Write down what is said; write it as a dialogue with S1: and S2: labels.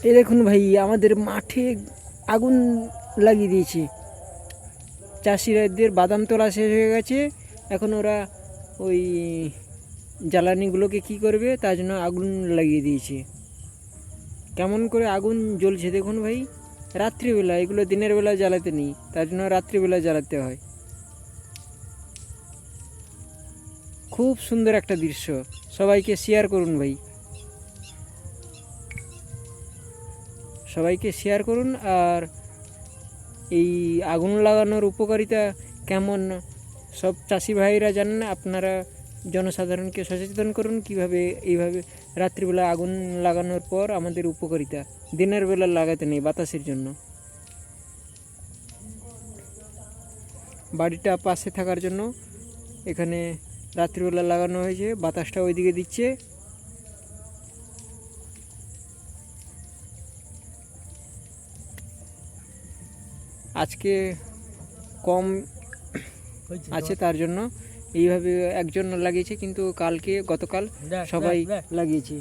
S1: এই দেখুন ভাই, আমাদের মাঠে আগুন লাগিয়ে দিয়েছে। চাষিরাদের বাদাম তোলা শেষ হয়ে গেছে, এখন ওরা ওই জ্বালানিগুলোকে কি করবে তার জন্য আগুন লাগিয়ে দিয়েছে। কেমন করে আগুন জ্বলছে দেখুন ভাই। রাত্রিবেলা, এগুলো দিনের বেলা জ্বালাতে নেই, তার জন্য রাত্রিবেলা জ্বালাতে হয়। খুব সুন্দর একটা দৃশ্য, সবাইকে শেয়ার করুন ভাই, সবাইকে শেয়ার করুন। আর এই আগুন লাগানোর উপকারিতা কেমন সব চাষি ভাইরা জানেন, আপনারা জনসাধারণকে সচেতন করুন কিভাবে এইভাবে রাত্রিবেলা আগুন লাগানোর পর আমাদের উপকারিতা। দিনের বেলা লাগাতে নেই বাতাসের জন্য। বাড়িটা পাশে থাকার জন্য এখানে রাত্রিবেলা লাগানো হয়েছে, বাতাসটা ওইদিকে দিচ্ছে। আজকে কম আছে তার জন্য এইভাবে একজন লাগিয়েছে, কিন্তু গতকাল সবাই লাগিয়েছে।